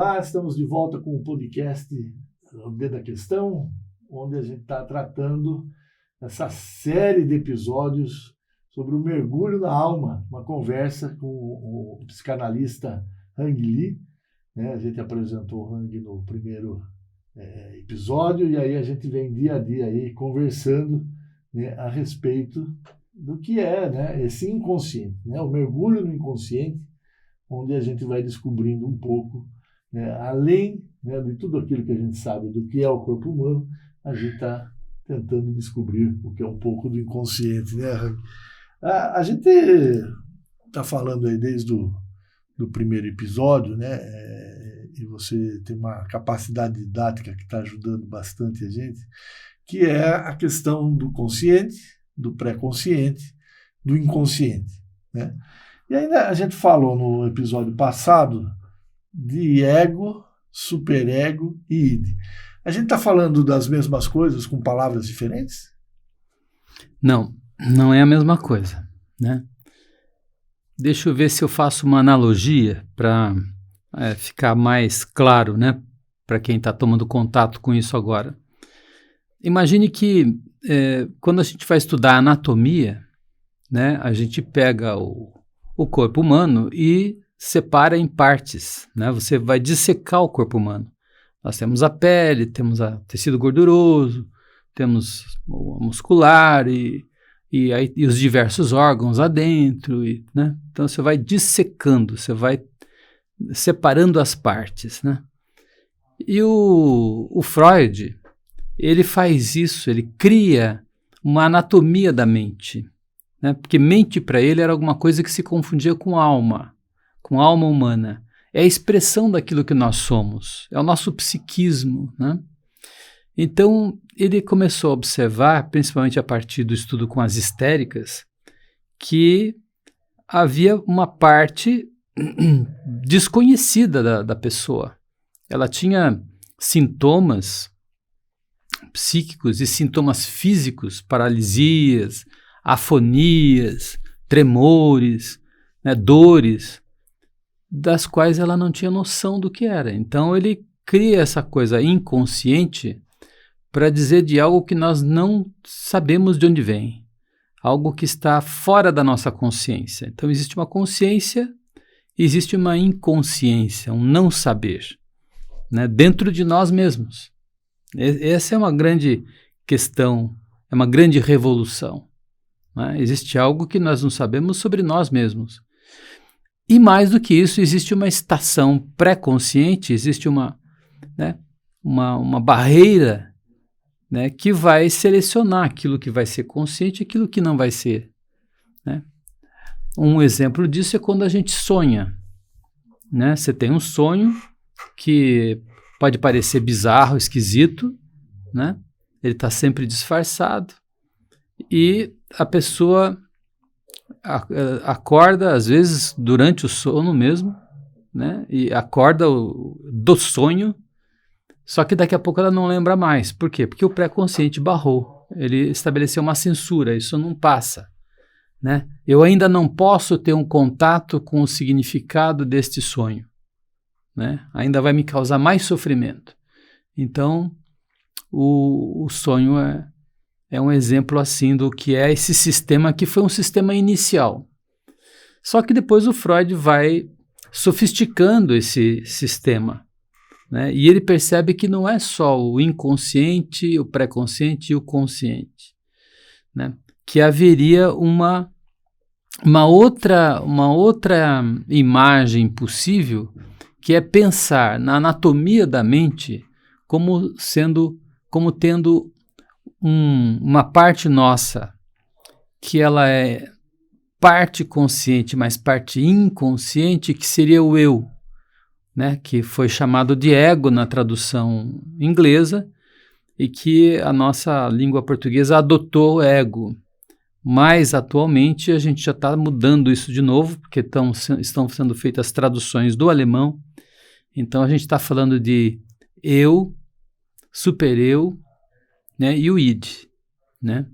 Olá, estamos de volta com o podcast O Dedo da Questão, onde a gente está tratando essa série de episódios sobre o mergulho na alma, uma conversa com o psicanalista Hang Lee. Né? A gente apresentou o Hang no primeiro episódio e aí a gente vem dia a dia aí conversando, né, a respeito do que é, né, esse inconsciente, né, o mergulho no inconsciente, onde a gente vai descobrindo um pouco, né, além, né, de tudo aquilo que a gente sabe do que é o corpo humano, a gente está tentando descobrir o que é um pouco do inconsciente, né? A gente está falando aí desde do primeiro episódio, né? E você tem uma capacidade didática que está ajudando bastante a gente, que é a questão do consciente, do pré-consciente, do inconsciente, né? E ainda a gente falou no episódio passado de ego, superego e id. A gente está falando das mesmas coisas com palavras diferentes? Não, não é a mesma coisa, né? Deixa eu ver se eu faço uma analogia para ficar mais claro, né? Para quem está tomando contato com isso agora. Imagine que quando a gente vai estudar anatomia, né? A gente pega o corpo humano e separa em partes, né? Você vai dissecar o corpo humano. Nós temos a pele, temos o tecido gorduroso, temos o muscular e os diversos órgãos lá dentro, né? Então você vai dissecando, você vai separando as partes, né? E o Freud, ele faz isso, ele cria uma anatomia da mente, né? Porque mente para ele era alguma coisa que se confundia com alma humana. É a expressão daquilo que nós somos, é o nosso psiquismo, né? Então, ele começou a observar, principalmente a partir do estudo com as histéricas, que havia uma parte desconhecida da pessoa. Ela tinha sintomas psíquicos e sintomas físicos, paralisias, afonias, tremores, né, dores, das quais ela não tinha noção do que era. Então ele cria essa coisa inconsciente para dizer de algo que nós não sabemos de onde vem, algo que está fora da nossa consciência. Então existe uma consciência, existe uma inconsciência, um não saber, né, dentro de nós mesmos. Essa é uma grande questão, é uma grande revolução, né? Existe algo que nós não sabemos sobre nós mesmos. E mais do que isso, existe uma estação pré-consciente, existe uma barreira, né, que vai selecionar aquilo que vai ser consciente e aquilo que não vai ser, né? Um exemplo disso é quando a gente sonha, né? Você tem um sonho que pode parecer bizarro, esquisito, né? Ele está sempre disfarçado e a pessoa acorda, às vezes, durante o sono mesmo, né? E acorda do sonho, só que daqui a pouco ela não lembra mais. Por quê? Porque o pré-consciente barrou, ele estabeleceu uma censura, isso não passa, né? Eu ainda não posso ter um contato com o significado deste sonho, né? Ainda vai me causar mais sofrimento. Então, o sonho é um exemplo assim do que é esse sistema que foi um sistema inicial. Só que depois o Freud vai sofisticando esse sistema, né? E ele percebe que não é só o inconsciente, o pré-consciente e o consciente, né? Que haveria uma outra imagem possível, que é pensar na anatomia da mente como tendo uma parte nossa, que ela é parte consciente, mas parte inconsciente, que seria o eu, né? Que foi chamado de ego na tradução inglesa e que a nossa língua portuguesa adotou ego. Mas atualmente a gente já está mudando isso de novo, porque estão sendo feitas traduções do alemão. Então a gente está falando de eu, super-eu, né, e o id, né?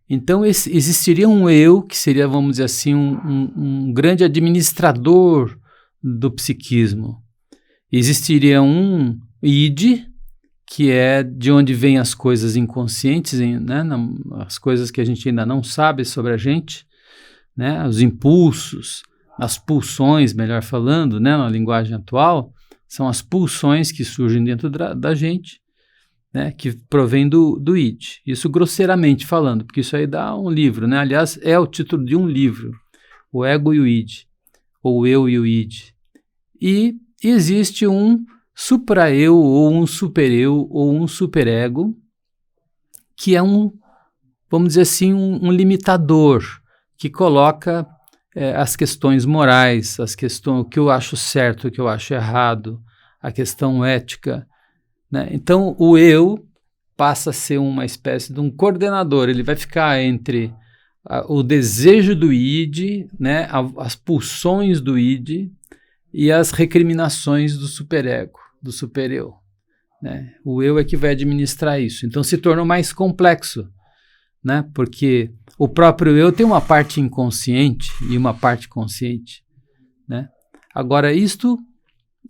Então existiria um eu que seria, vamos dizer assim, um grande administrador do psiquismo. existiria um id, que é de onde vêm as coisas inconscientes, né? As coisas que a gente ainda não sabe sobre a gente, né? Os impulsos, as pulsões, melhor falando, né? Na linguagem atual, são as pulsões que surgem dentro da gente, né? Que provém do id. Isso grosseiramente falando, porque isso aí dá um livro, né? Aliás, é o título de um livro, O Ego e o Id, ou Eu e o Id. E existe um supra-eu, ou um super-eu, ou um super-ego, que é vamos dizer assim, um limitador, que coloca as questões morais, o que eu acho certo, o que eu acho errado, a questão ética, né? Então, o eu passa a ser uma espécie de um coordenador, ele vai ficar entre o desejo do id, né, as pulsões do id e as recriminações do superego, do supereu, né? O eu é que vai administrar isso. Então se tornou mais complexo, né? Porque o próprio eu tem uma parte inconsciente e uma parte consciente, né? Agora, isto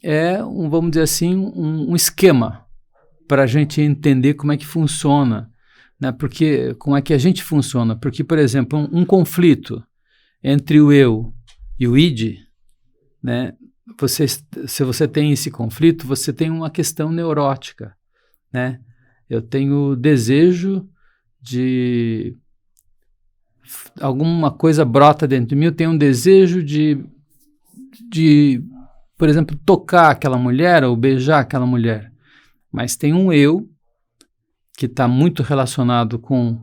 é, vamos dizer assim, um esquema para a gente entender como é que funciona, né? Porque, como é que a gente funciona? Porque, por exemplo, um conflito entre o eu e o id, né? Se você tem esse conflito, você tem uma questão neurótica, né? Eu tenho desejo de... alguma coisa brota dentro de mim, eu tenho um desejo de, por exemplo, tocar aquela mulher ou beijar aquela mulher. Mas tem um eu que está muito relacionado com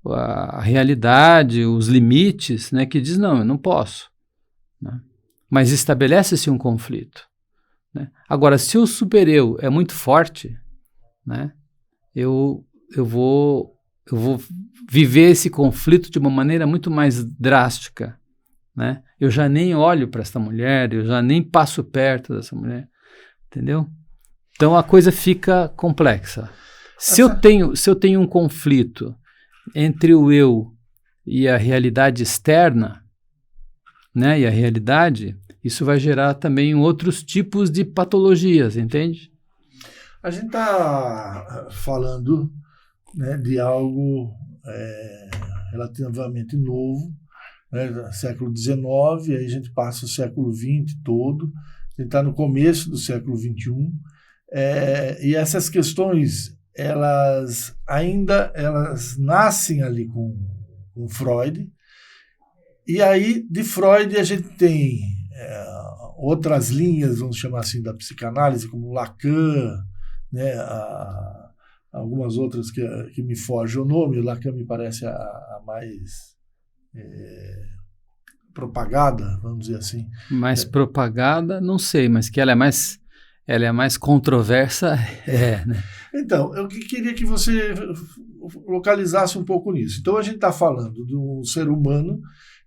a realidade, os limites, né, que diz, não, eu não posso, né? Mas estabelece-se um conflito, né? Agora, se o super-eu é muito forte, né, eu vou viver esse conflito de uma maneira muito mais drástica, né? Eu já nem olho para essa mulher, eu já nem passo perto dessa mulher, entendeu? Então a coisa fica complexa. Se eu tenho um conflito entre o eu e a realidade externa, né, e a realidade, isso vai gerar também outros tipos de patologias, entende? A gente está falando, né, de algo relativamente novo, né, século XIX, aí a gente passa o século XX todo, a gente está no começo do século XXI, e essas questões, elas nascem ali com Freud, e aí de Freud a gente tem outras linhas, vamos chamar assim, da psicanálise, como Lacan, né, algumas outras que me foge o nome. Lacan me parece a mais propagada, vamos dizer assim. Mais propagada, não sei, mas que ela é mais controversa, né? Então, eu queria que você localizasse um pouco nisso. Então, a gente está falando de um ser humano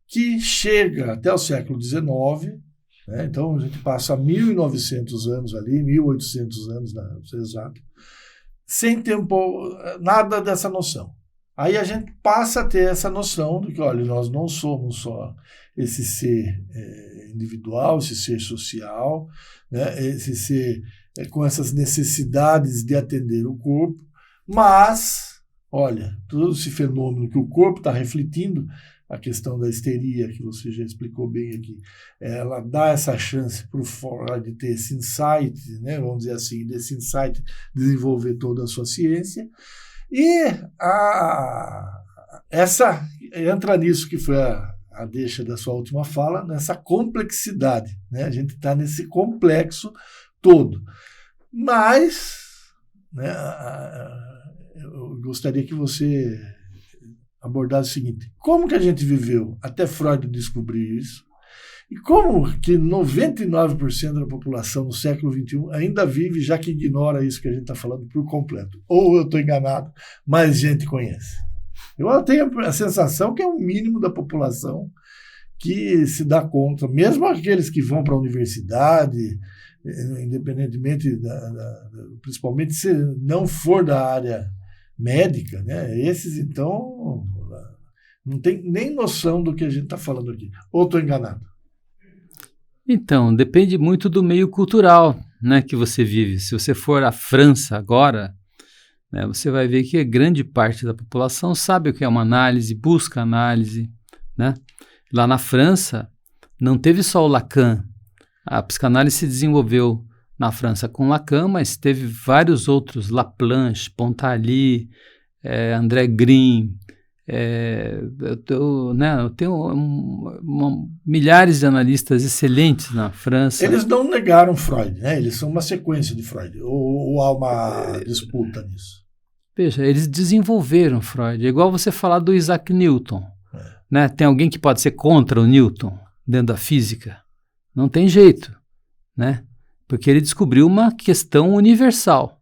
que chega até o século XIX, né? Então, a gente passa 1.900 anos ali, 1.800 anos, para ser exato, sem ter nada dessa noção. Aí a gente passa a ter essa noção de que, olha, nós não somos só esse ser individual, esse ser social, né, esse ser com essas necessidades de atender o corpo, mas, olha, todo esse fenômeno que o corpo está refletindo, a questão da histeria, que você já explicou bem aqui, ela dá essa chance para o Freud de ter esse insight, né, vamos dizer assim, desse insight desenvolver toda a sua ciência, e essa entra nisso que foi a deixa da sua última fala, nessa complexidade, né? A gente está nesse complexo todo. Mas, né, eu gostaria que você abordasse o seguinte: como que a gente viveu até Freud descobrir isso? E como que 99% da população no século XXI ainda vive, já que ignora isso que a gente está falando por completo? Ou eu estou enganado, mais gente conhece. Eu tenho a sensação que é o mínimo da população que se dá conta, mesmo aqueles que vão para a universidade, independentemente, principalmente se não for da área médica, né? Esses, então, não tem nem noção do que a gente está falando aqui. Ou estou enganado? Então, depende muito do meio cultural, né, que você vive. Se você for à França agora, né, você vai ver que grande parte da população sabe o que é uma análise, busca análise, né? Lá na França, não teve só o Lacan. A psicanálise se desenvolveu na França com Lacan, mas teve vários outros, Laplanche, Pontaly, André Green. Eu tenho milhares de analistas excelentes na França. Eles não negaram Freud, né? Eles são uma sequência de Freud. Ou há uma disputa nisso? Veja, eles desenvolveram Freud. É igual você falar do Isaac Newton. Né? Tem alguém que pode ser contra o Newton dentro da física? Não tem jeito, né? Porque ele descobriu uma questão universal,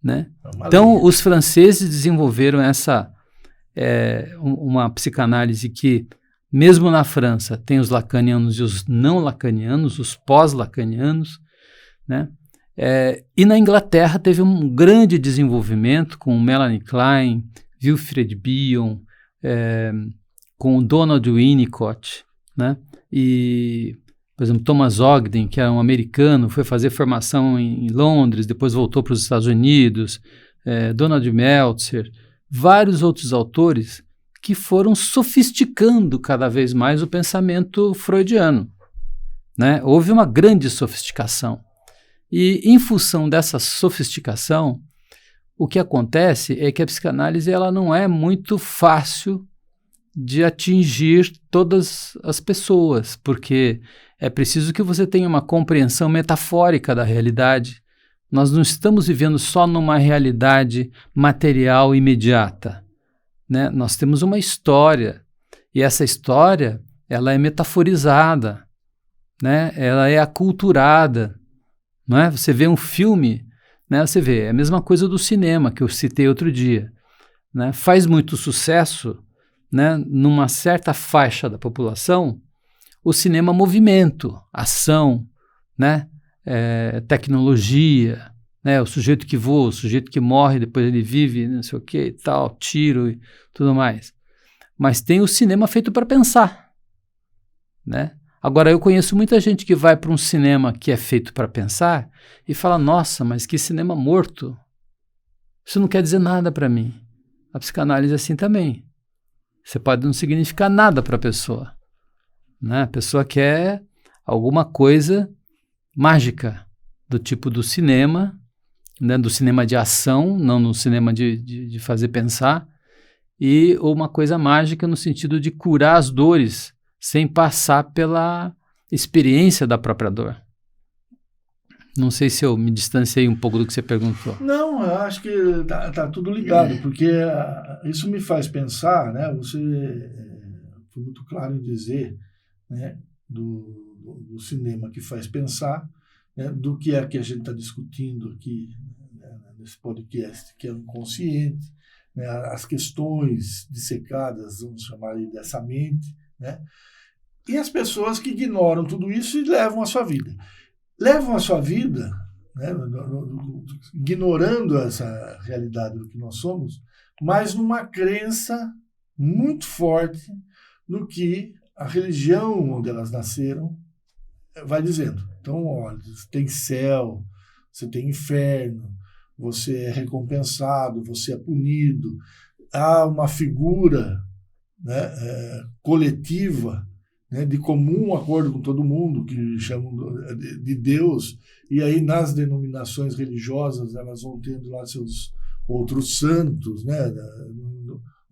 né? Então, os franceses desenvolveram uma psicanálise que, mesmo na França, tem os lacanianos e os não lacanianos, os pós-lacanianos, né? E na Inglaterra teve um grande desenvolvimento com Melanie Klein, Wilfred Bion, com Donald Winnicott, né? E, por exemplo, Thomas Ogden, que era um americano, foi fazer formação em Londres, depois voltou para os Estados Unidos, Donald Meltzer, vários outros autores que foram sofisticando cada vez mais o pensamento freudiano, né? Houve uma grande sofisticação. E, em função dessa sofisticação, o que acontece é que a psicanálise ela não é muito fácil de atingir todas as pessoas, porque é preciso que você tenha uma compreensão metafórica da realidade. Nós não estamos vivendo só numa realidade material imediata, né? Nós temos uma história, e essa história ela é metaforizada, né? Ela é aculturada, não é? Você vê um filme, né? Você vê, é a mesma coisa do cinema que eu citei outro dia, né? Faz muito sucesso, né, numa certa faixa da população, o cinema movimento, ação, né, tecnologia, né, o sujeito que voa, o sujeito que morre, depois ele vive, não sei o que e tal, tiro e tudo mais. Mas tem o cinema feito para pensar, né? Agora, eu conheço muita gente que vai para um cinema que é feito para pensar e fala, nossa, mas que cinema morto. Isso não quer dizer nada para mim. A psicanálise é assim também. Você pode não significar nada para a pessoa, né? A pessoa quer alguma coisa mágica, do tipo do cinema, né? Do cinema de ação, não no cinema de fazer pensar, ou uma coisa mágica no sentido de curar as dores, sem passar pela experiência da própria dor. Não sei se eu me distanciei um pouco do que você perguntou. Não, eu acho que tá tudo ligado, porque isso me faz pensar, né? Você foi muito claro em dizer, né, do cinema que faz pensar, né, do que é que a gente está discutindo aqui, né, nesse podcast, que é o inconsciente, né, as questões dissecadas, vamos chamar dessa mente, né? E as pessoas que ignoram tudo isso e levam a sua vida. Levam a sua vida, né, ignorando essa realidade do que nós somos, mas numa crença muito forte no que a religião onde elas nasceram vai dizendo. Então, olha, você tem céu, você tem inferno, você é recompensado, você é punido. Há uma figura, né, coletiva, né, de comum acordo com todo mundo, que chamam de Deus, e aí nas denominações religiosas elas vão tendo lá seus outros santos, né?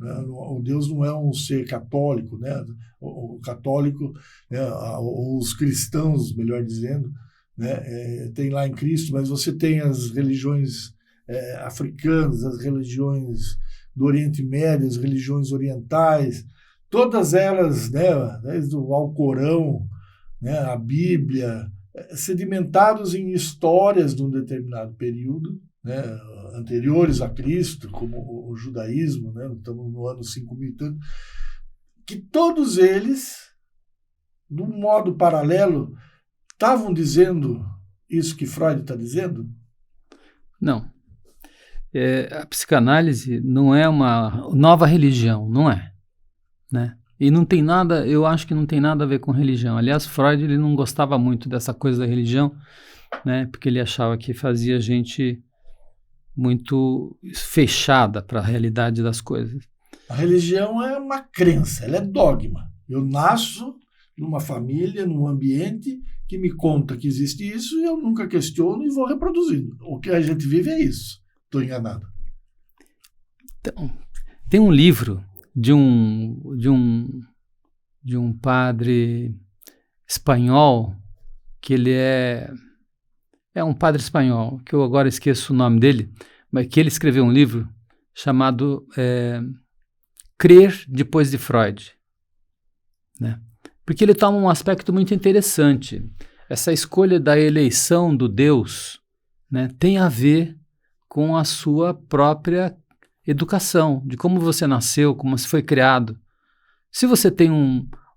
O Deus não é um ser católico, né? O católico, né, os cristãos, melhor dizendo, né, tem lá em Cristo, mas você tem as religiões africanas, as religiões do Oriente Médio, as religiões orientais, todas elas, né, desde o Alcorão, né, a Bíblia, sedimentados em histórias de um determinado período, né, anteriores a Cristo, como o judaísmo, né, estamos no ano 5.000 e tanto, que todos eles, de um modo paralelo, estavam dizendo isso que Freud está dizendo? Não. A psicanálise não é uma nova religião, não é. Né? E não tem nada, eu acho que não tem nada a ver com religião. Aliás, Freud ele não gostava muito dessa coisa da religião, né? Porque ele achava que fazia a gente muito fechada para a realidade das coisas. A religião é uma crença, ela é dogma. Eu nasço numa família, num ambiente que me conta que existe isso e eu nunca questiono e vou reproduzindo. O que a gente vive é isso. Estou enganado. Então, tem um livro de um padre espanhol, que ele é um padre espanhol, que eu agora esqueço o nome dele, mas que ele escreveu um livro chamado Crer Depois de Freud, né? Porque ele toma um aspecto muito interessante. Essa escolha da eleição do Deus, né, tem a ver com a sua própria educação, de como você nasceu, como você foi criado. Se você tem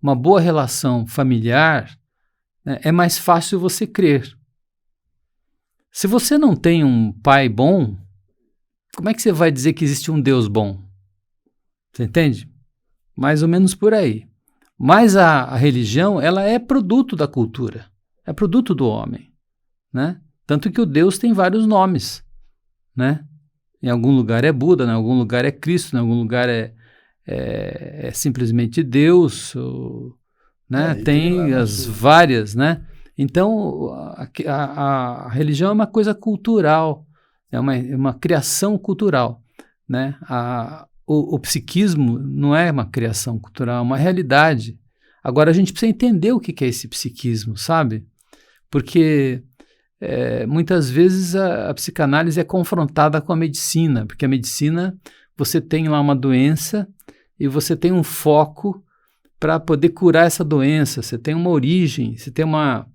uma boa relação familiar, né, é mais fácil você crer. Se você não tem um pai bom, como é que você vai dizer que existe um Deus bom? Você entende? Mais ou menos por aí. Mas a religião, ela é produto da cultura, é produto do homem, né? Tanto que o Deus tem vários nomes, né? Em algum lugar é Buda, em algum lugar é Cristo, em algum lugar é simplesmente Deus, né? Tem as várias, né? Então, a religião é uma coisa cultural, é uma criação cultural, né? O psiquismo não é uma criação cultural, é uma realidade. Agora, a gente precisa entender o que é esse psiquismo, sabe? Porque muitas vezes a psicanálise é confrontada com a medicina, porque a medicina, você tem lá uma doença e você tem um foco para poder curar essa doença, você tem uma origem, você tem um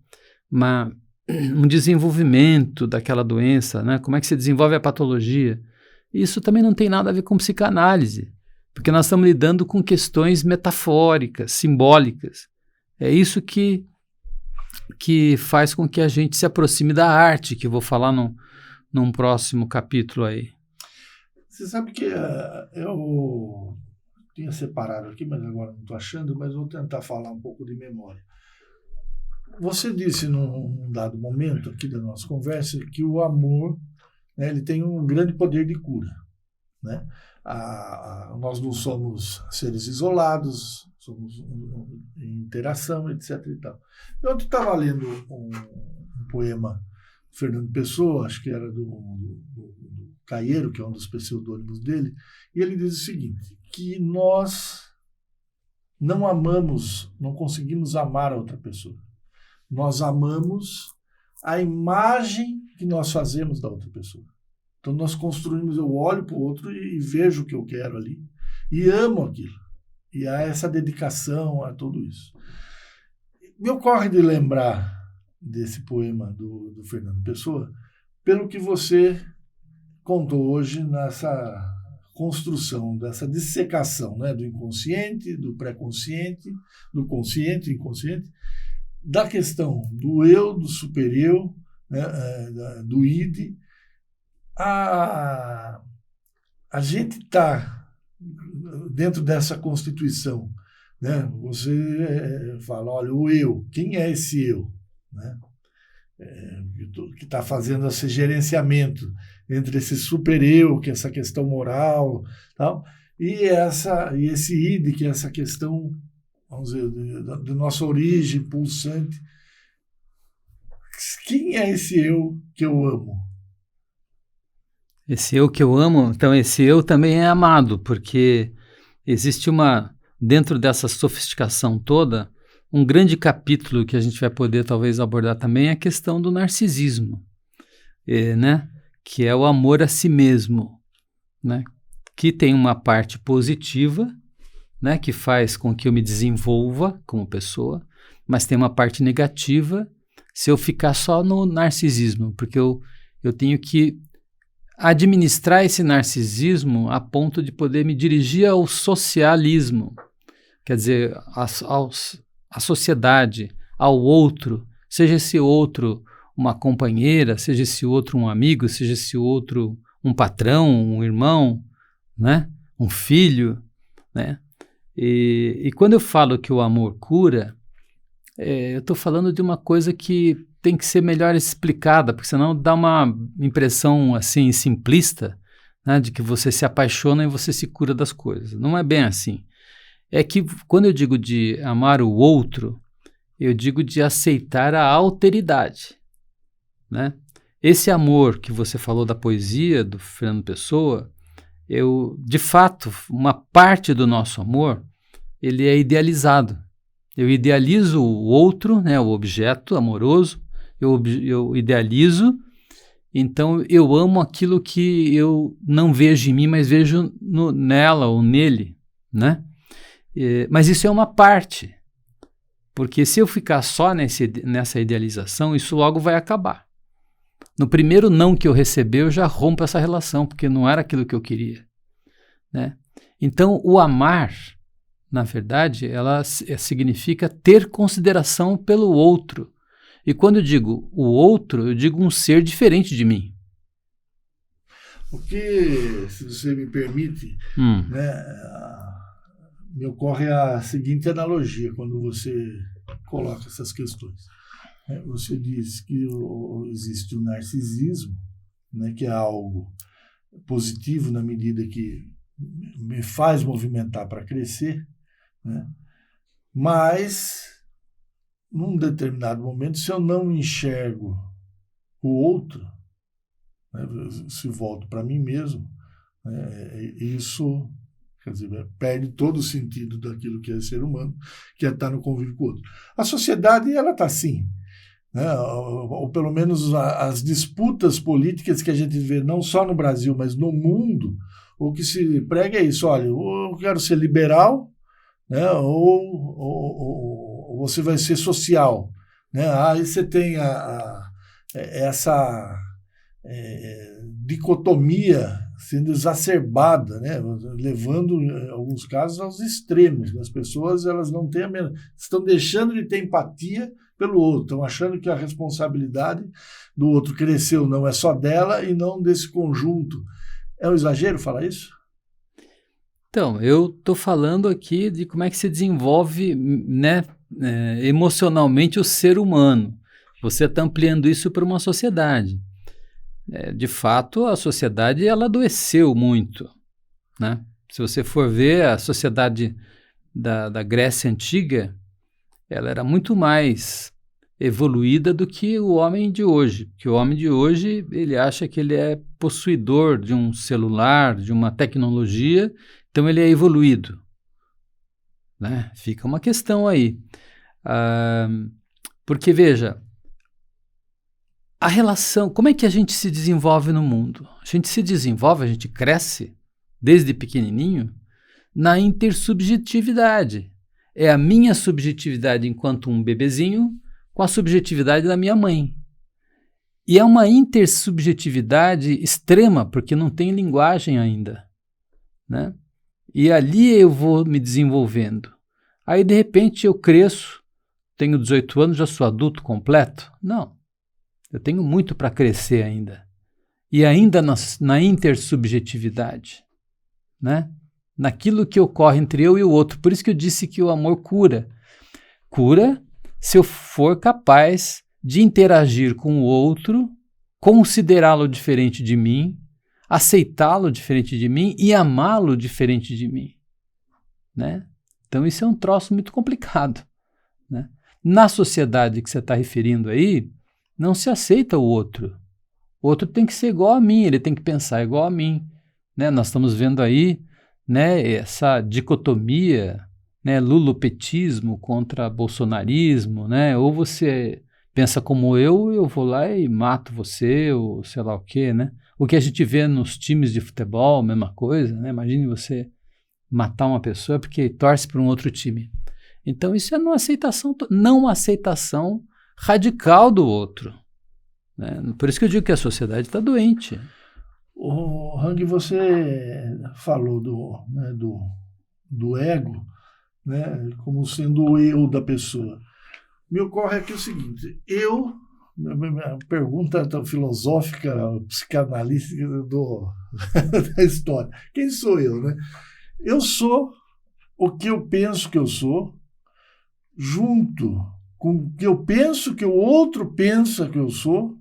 desenvolvimento daquela doença, né? Como é que se desenvolve a patologia. Isso também não tem nada a ver com psicanálise, porque nós estamos lidando com questões metafóricas, simbólicas. É isso que faz com que a gente se aproxime da arte, que eu vou falar num próximo capítulo aí. Você sabe que eu tinha separado aqui, mas agora não estou achando, mas vou tentar falar um pouco de memória. Você disse num dado momento aqui da nossa conversa que o amor, né, ele tem um grande poder de cura, né? Nós não somos seres isolados, somos em interação, etc. E tal. Eu ontem estava lendo um poema do Fernando Pessoa, acho que era do Caeiro, que é um dos pseudônimos dele, e ele diz o seguinte, que nós não amamos, não conseguimos amar a outra pessoa. Nós amamos a imagem que nós fazemos da outra pessoa. Então nós construímos, eu olho para o outro e vejo o que eu quero ali e amo aquilo. E há essa dedicação a tudo isso. Me ocorre de lembrar desse poema do Fernando Pessoa pelo que você contou hoje nessa construção, dessa dissecação, né, do inconsciente, do pré-consciente, do consciente, inconsciente, da questão do eu, do super-eu, né, do id. A gente está dentro dessa constituição, né? Você fala, olha, o eu, quem é esse eu, né? Que está fazendo esse gerenciamento entre esse super-eu, que é essa questão moral, tal, e esse id, que é essa questão, vamos dizer, da nossa origem pulsante. Quem é esse eu que eu amo? Esse eu que eu amo, então esse eu também é amado, porque existe dentro dessa sofisticação toda, um grande capítulo que a gente vai poder talvez abordar também é a questão do narcisismo, né? Que é o amor a si mesmo, né? Que tem uma parte positiva, né? Que faz com que eu me desenvolva como pessoa, mas tem uma parte negativa se eu ficar só no narcisismo, porque eu tenho que administrar esse narcisismo a ponto de poder me dirigir ao socialismo, quer dizer, à sociedade, ao outro, seja esse outro uma companheira, seja esse outro um amigo, seja esse outro um patrão, um irmão, né? Um filho, né? E quando eu falo que o amor cura, eu estou falando de uma coisa que tem que ser melhor explicada, porque senão dá uma impressão assim simplista, né, de que você se apaixona e você se cura das coisas. Não é bem assim. É que quando eu digo de amar o outro, eu digo de aceitar a alteridade, né? Esse amor que você falou da poesia do Fernando Pessoa, de fato, uma parte do nosso amor, ele é idealizado. Eu idealizo o outro, né, o objeto amoroso, eu idealizo, então eu amo aquilo que eu não vejo em mim, mas vejo nela ou nele, né? Mas isso é uma parte, porque se eu ficar só nessa idealização, isso logo vai acabar. No primeiro não que eu receber, eu já rompo essa relação, porque não era aquilo que eu queria, né? Então, o amar, na verdade, ela significa ter consideração pelo outro. E quando eu digo o outro, eu digo um ser diferente de mim. O que, se você me permite, né, me ocorre a seguinte analogia quando você coloca essas questões. Você diz que existe o narcisismo, né, que é algo positivo na medida que me faz movimentar para crescer, né? Mas, num determinado momento, se eu não enxergo o outro, né, se volto para mim mesmo, isso, quer dizer, perde todo o sentido daquilo que é ser humano, que é estar no convívio com o outro. A sociedade, ela está assim, né? Ou pelo menos as disputas políticas que a gente vê não só no Brasil, mas no mundo, o que se prega é isso: olha, ou eu quero ser liberal, né, ou você vai ser social, né? Aí você tem essa dicotomia sendo exacerbada, né, levando, em alguns casos, aos extremos. As pessoas, elas não têm estão deixando de ter empatia pelo outro, estão achando que a responsabilidade do outro crescer ou não é só dela e não desse conjunto. É um exagero falar isso? Então, eu estou falando aqui de como é que se desenvolve, né, emocionalmente o ser humano. Você está ampliando isso para uma sociedade. De fato, a sociedade ela adoeceu muito, né? Se você for ver a sociedade da Grécia Antiga, ela era muito mais evoluída do que o homem de hoje. Porque o homem de hoje, ele acha que ele é possuidor de um celular, de uma tecnologia, então ele é evoluído, né? Fica uma questão aí. Porque, veja, a relação, como é que a gente se desenvolve no mundo? A gente se desenvolve, a gente cresce, desde pequenininho, na intersubjetividade. É a minha subjetividade enquanto um bebezinho com a subjetividade da minha mãe. E é uma intersubjetividade extrema, porque não tem linguagem ainda, né? E ali eu vou me desenvolvendo. Aí, de repente, eu cresço, tenho 18 anos, já sou adulto completo? Não. Eu tenho muito para crescer ainda. E ainda na intersubjetividade, né? Naquilo que ocorre entre eu e o outro. Por isso que eu disse que o amor cura. Cura se eu for capaz de interagir com o outro, considerá-lo diferente de mim, aceitá-lo diferente de mim e amá-lo diferente de mim, né? Então isso é um troço muito complicado, né? Na sociedade que você está referindo aí, não se aceita o outro. O outro tem que ser igual a mim, ele tem que pensar igual a mim, né? Nós estamos vendo aí, né, essa dicotomia, né, lulopetismo contra bolsonarismo, né? Ou você pensa como eu vou lá e mato você, ou sei lá o quê, né? O que a gente vê nos times de futebol, mesma coisa, né? Imagine você matar uma pessoa porque torce para um outro time. Então isso é não aceitação radical do outro, né? Por isso que eu digo que a sociedade está doente. O Hang, você falou do ego, né, como sendo o eu da pessoa. Me ocorre aqui o seguinte: minha pergunta tão filosófica, psicanalística da história. Quem sou eu, né? Eu sou o que eu penso que eu sou, junto com o que eu penso, que o outro pensa que eu sou,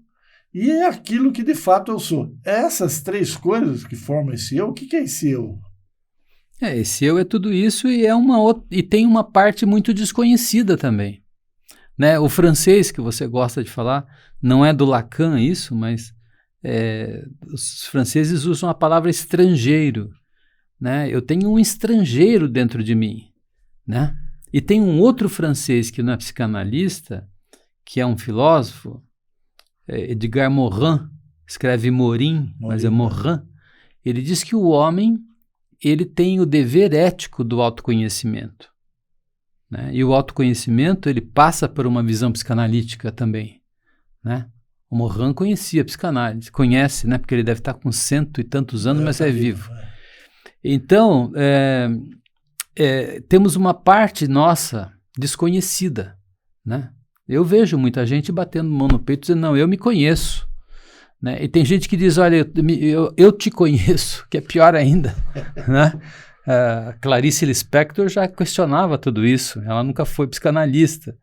e é aquilo que de fato eu sou. Essas três coisas que formam esse eu, o que é esse eu? Esse eu é tudo isso e e tem uma parte muito desconhecida também, né? O francês que você gosta de falar, não é do Lacan isso, mas os franceses usam a palavra estrangeiro, né? Eu tenho um estrangeiro dentro de mim, né? E tem um outro francês que não é psicanalista, que é um filósofo, Edgar Morin, escreve Morin, mas é Morin. Ele diz que o homem ele tem o dever ético do autoconhecimento, né? E o autoconhecimento ele passa por uma visão psicanalítica também, né? O Morin conhecia a psicanálise, conhece, né? Porque ele deve estar com 100 e tantos anos, mas é vivo. Então, temos uma parte nossa desconhecida, né? Eu vejo muita gente batendo mão no peito dizendo, não, eu me conheço, né? E tem gente que diz, olha, eu te conheço, que é pior ainda, né? Clarice Lispector já questionava tudo isso, ela nunca foi psicanalista,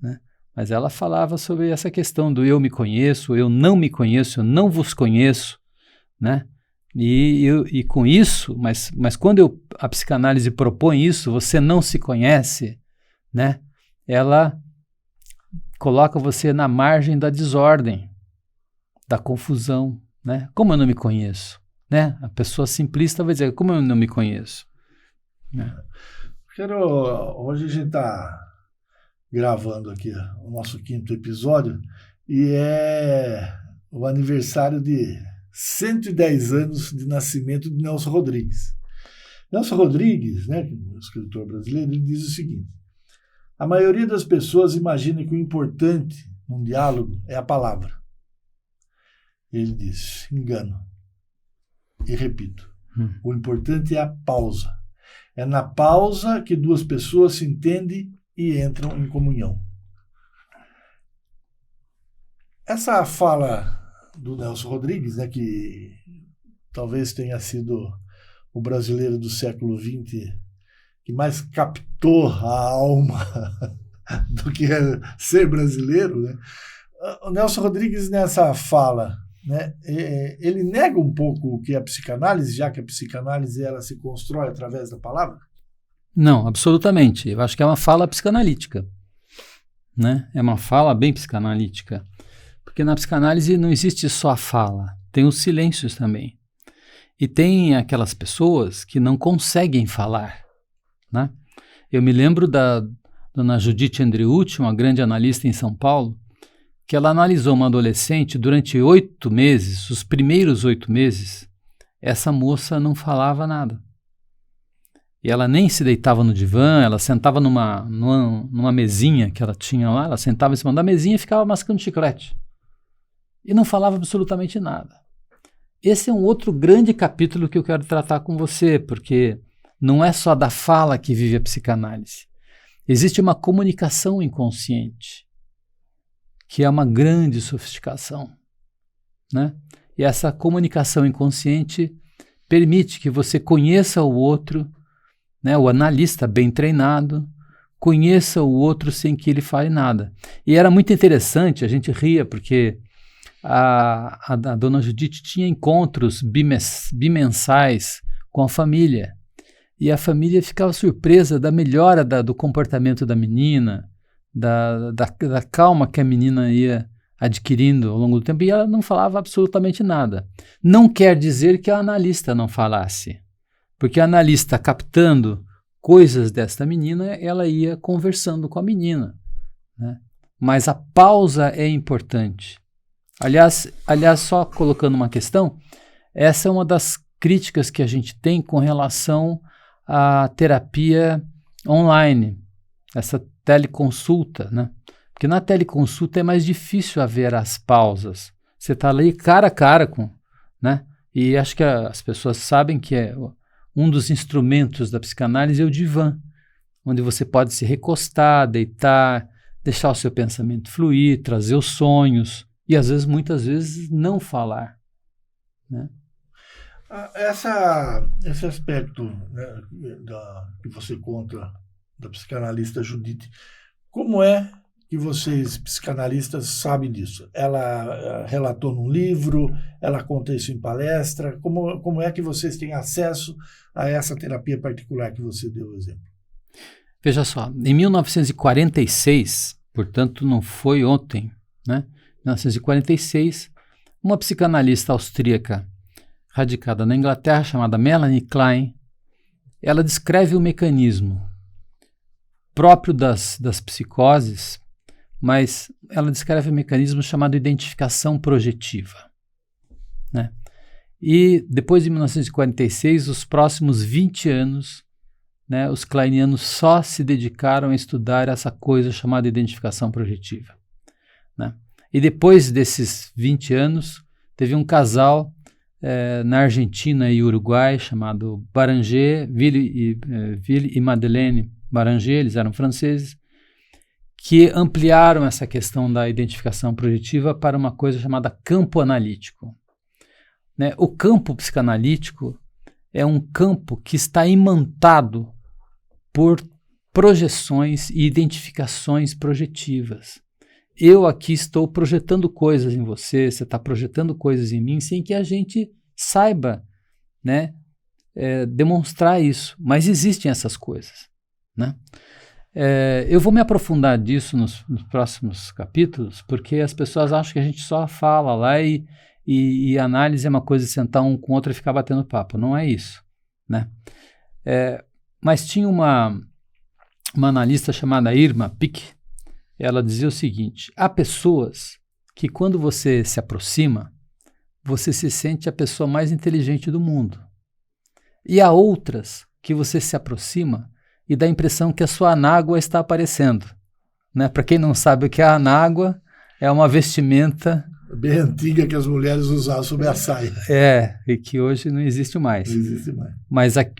né? Mas ela falava sobre essa questão do eu me conheço, eu não me conheço, eu não vos conheço, né? E com isso, mas quando a psicanálise propõe isso, você não se conhece, né? Ela coloca você na margem da desordem, da confusão, né? Como eu não me conheço, né? A pessoa simplista vai dizer, como eu não me conheço? Né? Hoje a gente está gravando aqui o nosso 5º episódio e é o aniversário de 110 anos de nascimento de Nelson Rodrigues. Nelson Rodrigues, né, um escritor brasileiro, ele diz o seguinte: a maioria das pessoas imagina que o importante num diálogo é a palavra. Ele diz, engano. E repito, o importante é a pausa. É na pausa que duas pessoas se entendem e entram em comunhão. Essa fala do Nelson Rodrigues, né, que talvez tenha sido o brasileiro do século XX que mais captou a alma do que é ser brasileiro, né? O Nelson Rodrigues, nessa fala, né, ele nega um pouco o que é a psicanálise, já que a psicanálise ela se constrói através da palavra? Não, absolutamente. Eu acho que é uma fala psicanalítica, né? É uma fala bem psicanalítica. Porque na psicanálise não existe só a fala, tem os silêncios também. E tem aquelas pessoas que não conseguem falar, né? Eu me lembro da dona Judith Andreucci, uma grande analista em São Paulo, que ela analisou uma adolescente durante 8 meses, os primeiros 8 meses, essa moça não falava nada. E ela nem se deitava no divã, ela sentava numa mesinha que ela tinha lá, ela sentava em cima da mesinha e ficava mascando chiclete. E não falava absolutamente nada. Esse é um outro grande capítulo que eu quero tratar com você, porque não é só da fala que vive a psicanálise. Existe uma comunicação inconsciente, que é uma grande sofisticação, né? E essa comunicação inconsciente permite que você conheça o outro, né? O analista bem treinado conheça o outro sem que ele fale nada. E era muito interessante, a gente ria, porque a dona Judith tinha encontros bimensais com a família, e a família ficava surpresa da melhora do comportamento da menina, da calma que a menina ia adquirindo ao longo do tempo, e ela não falava absolutamente nada. Não quer dizer que a analista não falasse, porque a analista, captando coisas desta menina, ela ia conversando com a menina, né? Mas a pausa é importante. Aliás, só colocando uma questão, essa é uma das críticas que a gente tem com relação à terapia online, essa teleconsulta, né? Porque na teleconsulta é mais difícil haver as pausas. Você está ali cara a cara com, né? E acho que as pessoas sabem que um dos instrumentos da psicanálise é o divã, onde você pode se recostar, deitar, deixar o seu pensamento fluir, trazer os sonhos e, às vezes, muitas vezes, não falar, né? Esse aspecto, né, que você conta da psicanalista Judith, como é que vocês, psicanalistas, sabem disso? Ela relatou num livro? Ela conta isso em palestra? Como é que vocês têm acesso a essa terapia particular que você deu o exemplo? Veja só, em 1946, portanto não foi ontem, né? 1946, uma psicanalista austríaca radicada na Inglaterra, chamada Melanie Klein, ela descreve o mecanismo próprio das psicoses, mas ela descreve um mecanismo chamado identificação projetiva, né? E depois de 1946, os próximos 20 anos, né, os kleinianos só se dedicaram a estudar essa coisa chamada identificação projetiva, né? E depois desses 20 anos, teve um casal na Argentina e Uruguai chamado Baranger, Ville e Madeleine Baranger, eles eram franceses, que ampliaram essa questão da identificação projetiva para uma coisa chamada campo analítico, né? O campo psicanalítico é um campo que está imantado por projeções e identificações projetivas. Eu aqui estou projetando coisas em você, você está projetando coisas em mim, sem que a gente saiba, né, demonstrar isso. Mas existem essas coisas, né? Eu vou me aprofundar disso nos próximos capítulos, porque as pessoas acham que a gente só fala lá e análise é uma coisa de sentar um com o outro e ficar batendo papo. Não é isso, né? Mas tinha uma analista chamada Irma Pick. Ela dizia o seguinte: há pessoas que quando você se aproxima, você se sente a pessoa mais inteligente do mundo. E há outras que você se aproxima e dá a impressão que a sua anágua está aparecendo, né? Para quem não sabe o que é a anágua, é uma vestimenta bem antiga que as mulheres usavam sob a saia. E que hoje não existe mais. Não existe mais.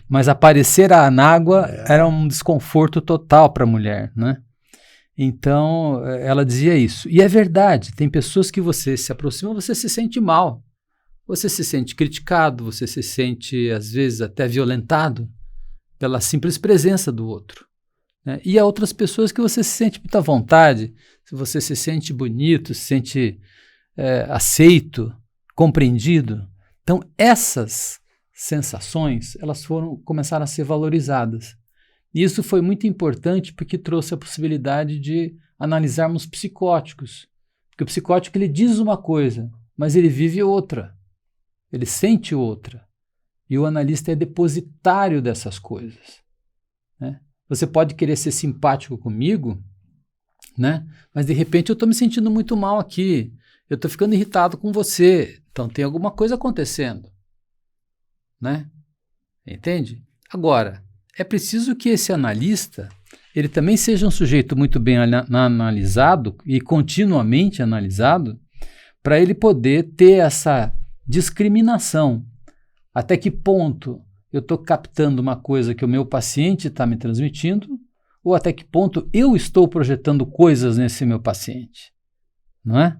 Mas aparecer a anágua era um desconforto total para a mulher, né? Então, ela dizia isso. E é verdade, tem pessoas que você se aproxima, você se sente mal. Você se sente criticado, você se sente, às vezes, até violentado pela simples presença do outro, né? E há outras pessoas que você se sente muito à vontade, se você se sente bonito, se sente aceito, compreendido. Então, essas sensações, elas começaram a ser valorizadas. E isso foi muito importante porque trouxe a possibilidade de analisarmos psicóticos. Porque o psicótico, ele diz uma coisa, mas ele vive outra. Ele sente outra. E o analista é depositário dessas coisas, né? Você pode querer ser simpático comigo, né? Mas de repente eu estou me sentindo muito mal aqui. Eu estou ficando irritado com você. Então tem alguma coisa acontecendo, né? Entende? Agora, é preciso que esse analista, ele também seja um sujeito muito bem analisado e continuamente analisado, para ele poder ter essa discriminação. Até que ponto eu estou captando uma coisa que o meu paciente está me transmitindo, ou até que ponto eu estou projetando coisas nesse meu paciente, não é?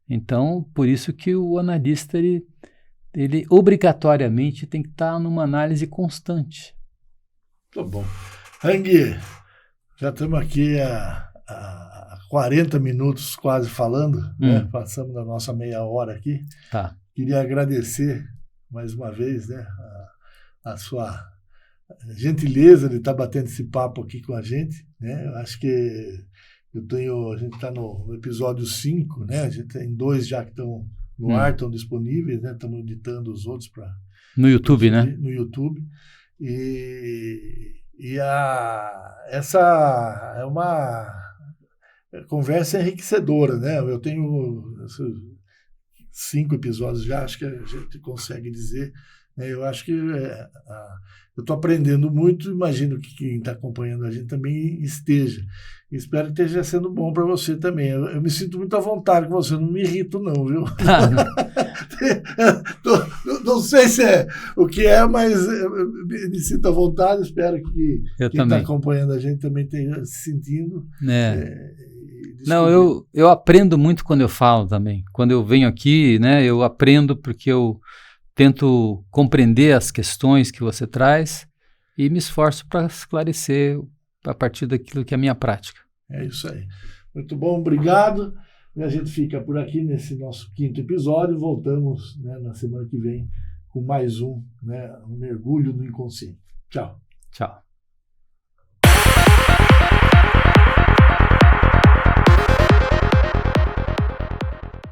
Então, por isso que o analista, ele obrigatoriamente tem que estar numa análise constante. Tá bom. Hang, já estamos aqui há 40 minutos quase falando, né? Passamos da nossa meia hora aqui. Tá. Queria agradecer mais uma vez, né, a sua gentileza de estar batendo esse papo aqui com a gente, né? Eu acho que a gente está no episódio 5, né? A gente tem 2 já que estão no ar, estão disponíveis, né? Estamos editando os outros para no YouTube, né? No YouTube. Essa é uma conversa enriquecedora, né? Eu tenho 5 episódios já, acho que a gente consegue dizer, né? Eu acho que eu estou aprendendo muito, imagino que quem está acompanhando a gente também esteja. Espero que esteja sendo bom para você também. Eu me sinto muito à vontade com você, não me irrito não, viu? Não sei se é o que é, mas eu me sinto à vontade, espero que quem está acompanhando a gente também esteja se sentindo. Não, eu aprendo muito quando eu falo também. Quando eu venho aqui, né, eu aprendo porque eu tento compreender as questões que você traz e me esforço para esclarecer a partir daquilo que é a minha prática. É isso aí. Muito bom, obrigado. E a gente fica por aqui nesse nosso 5º episódio. Voltamos, né, na semana que vem com mais um mergulho no inconsciente. Tchau. Tchau.